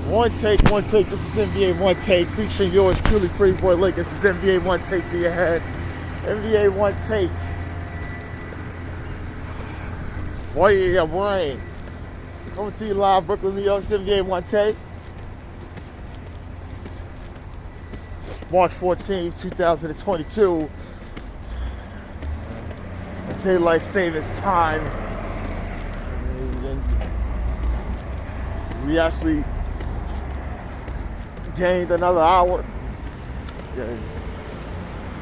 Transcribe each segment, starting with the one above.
One take. This is NBA One Take, featuring yours truly, Pretty Boy Lake. This is NBA One Take for your head. NBA One Take for your brain. Coming to you live, Brooklyn, New York. It's NBA One Take. March 14, 2022. It's daylight savings time. And we actually gained another hour. Yeah,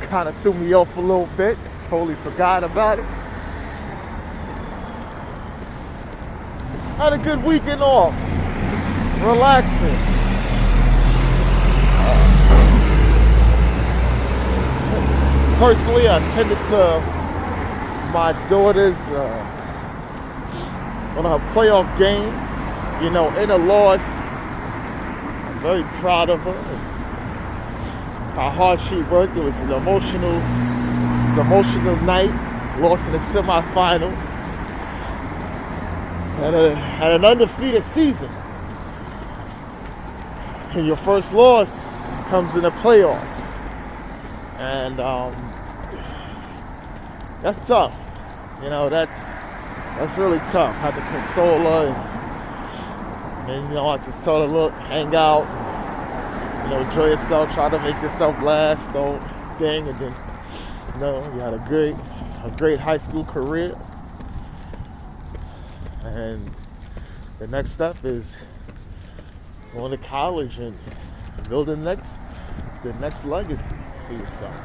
kind of threw me off a little bit. Totally forgot about it. Had a good weekend off. Relaxing. Personally, I attended to my daughter's one of her playoff games. You know, in a loss. I'm very proud of her. How hard she worked. It was an emotional night. Lost in the semifinals. Had an undefeated season. And your first loss comes in the playoffs. And that's tough. You know, that's really tough. Had to console her and you know, I just told her, look, hang out, you know, enjoy yourself, try to make yourself last, don't thing, and then, you know, you had a great high school career. And the next step is going to college and building the next legacy for yourself.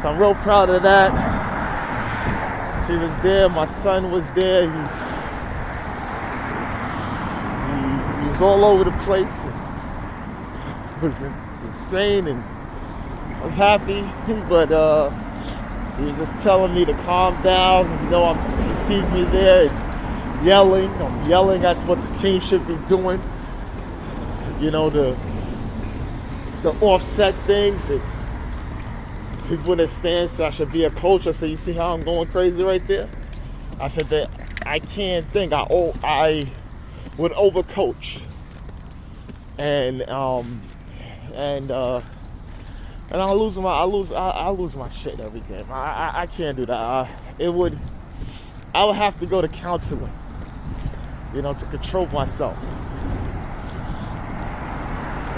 So I'm real proud of that. She was there, my son was there, he was all over the place. It was insane, and I was happy, but he was just telling me to calm down. You know, he sees me there and yelling. I'm yelling at what the team should be doing. You know, the offset things. And people in the stands say I should be a coach. I said, you see how I'm going crazy right there? I said that I can't think. I would overcoach, and I lose my shit every game. I can't do that. I would have to go to counseling, you know, to control myself,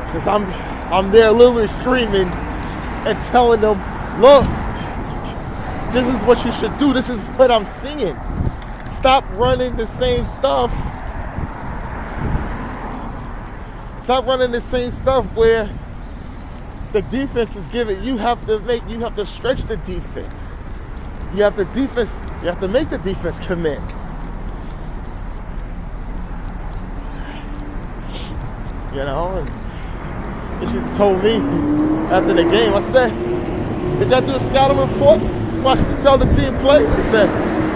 because I'm there literally screaming and telling them, look, this is what you should do. This is what I'm seeing. Stop running the same stuff. Stop running the same stuff where the defense is giving. You have to stretch the defense. You have to make the defense commit. You know, and she told me after the game, I said, did y'all do a scouting report? Tell the team play? They said,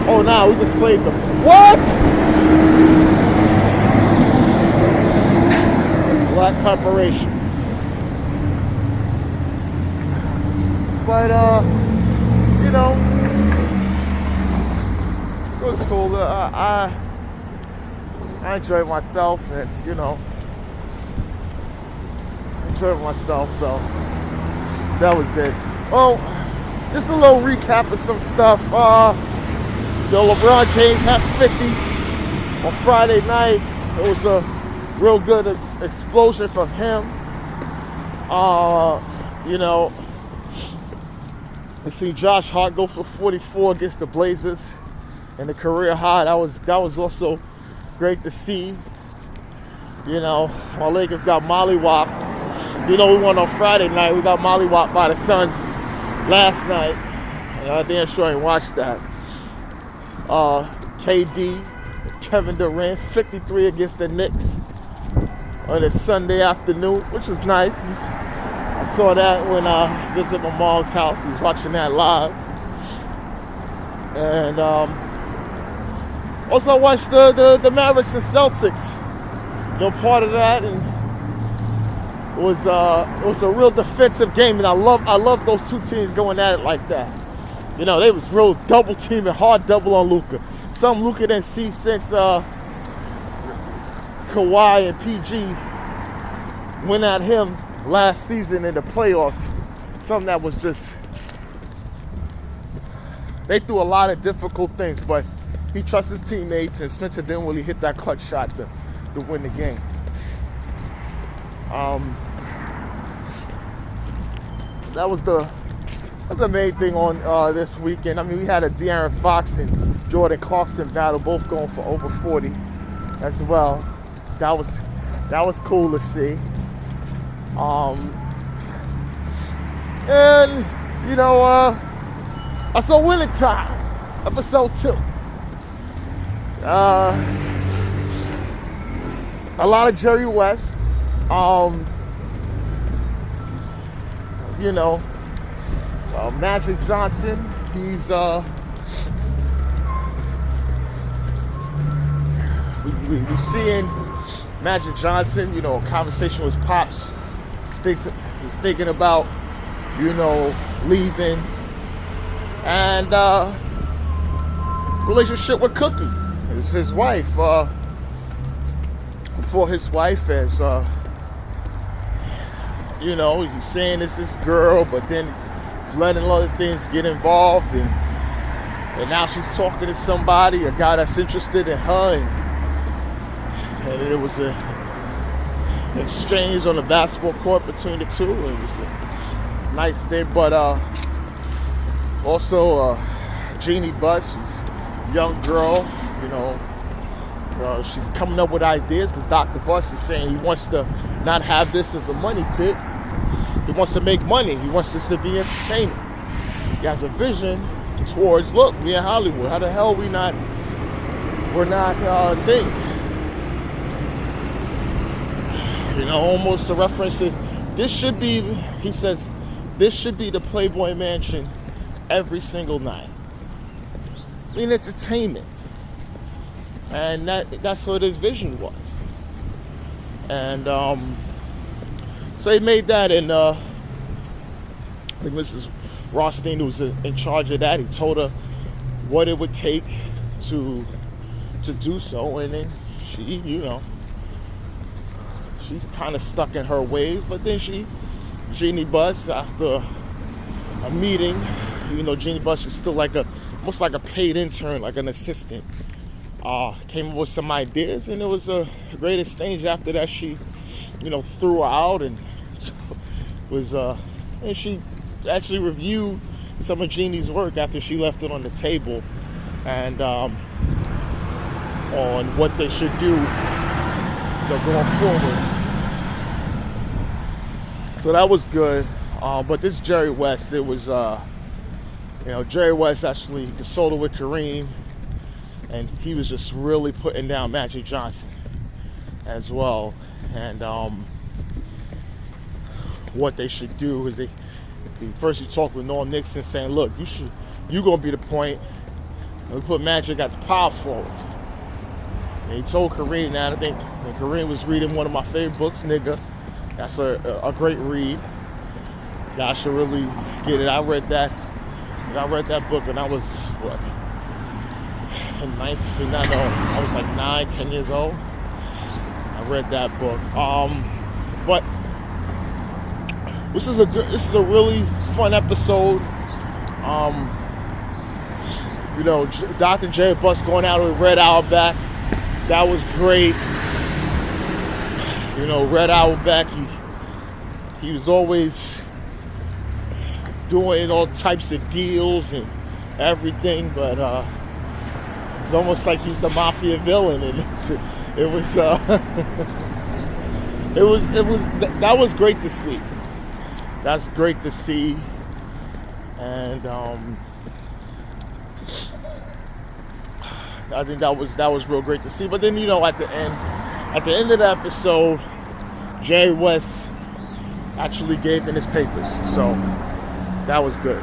oh, nah, we just played them. What? Black preparation. But, you know, it was cool. I enjoyed myself, and, you know, so that was it. Oh, just a little recap of some stuff. LeBron James had 50 on Friday night. It was a real good explosion from him. You know, I see Josh Hart go for 44 against the Blazers and the career high. That was also great to see. You know, my Lakers got mollywopped. You know, we won on Friday night. We got mollywopped by the Suns last night. I damn sure I watched that. KD, Kevin Durant, 53 against the Knicks on a Sunday afternoon, which was nice. I saw that when I visited my mom's house. He was watching that live. And also I watched the Mavericks and Celtics. You know, part of that, and it was a real defensive game, and I love those two teams going at it like that. You know, they was real double teaming, hard double on Luka. Something Luka didn't see since Kawhi and PG went at him last season in the playoffs. Something that was just, they threw a lot of difficult things, but he trusts his teammates, and Spencer didn't really hit that clutch shot to win the game. That was the main thing on this weekend. I mean, we had a De'Aaron Fox and Jordan Clarkson battle, both going for over 40 as well. That was cool to see. And you know, I saw Winningtime, episode 2. A lot of Jerry West. You know, Magic Johnson. He's we seeing Magic Johnson. You know, a conversation with Pops. He's thinking about, you know, leaving, and relationship with Cookie, is his wife. For his wife, as you know, he's saying it's this girl, but then he's letting other things get involved, and now she's talking to somebody, a guy that's interested in her, and it was an exchange on the basketball court between the two. It was a nice thing, but also Jeannie Buss, she's a young girl, you know. She's coming up with ideas, because Dr. Buss is saying he wants to not have this as a money pit. He wants to make money. He wants this to be entertaining. He has a vision towards, look, we in Hollywood. How the hell we're not thing? You know, almost the reference is, this should be, he says, this should be the Playboy Mansion every single night. I mean, entertainment. And that's what his vision was. And so he made that, and I think Mrs. Rothstein, who was in charge of that, he told her what it would take to do so, and then she, you know, she's kind of stuck in her ways. But then Jeannie Buss, after a meeting, even though Jeannie Buss is still almost like a paid intern, like an assistant, came up with some ideas, and it was a great exchange. After that, she, you know, threw her out, and was and she actually reviewed some of Jeannie's work after she left it on the table, and on what they should do, you know, going forward. So that was good. But this Jerry West, it was, you know, Jerry West actually consulted with Kareem, and he was just really putting down Magic Johnson as well. And what they should do is first he talked with Norm Nixon, saying, look, you gonna be the point, and we put Magic at the power forward. And he told Kareem that. I think when Kareem was reading one of my favorite books, Nigga. That's a great read. Y'all should really get it. I read that book when I was, what, I was like 9-10 years old. I read that book. But this is a really fun episode. You know, Dr. Jerry Buss going out with Red Auerbach, that was great. You know, Red Auerbach, he was always doing all types of deals and everything, but it's almost like he's the mafia villain, and that was great to see. That's great to see, and I think that was real great to see. But then, you know, at the end of the episode, Jerry West actually gave in his papers, so that was good.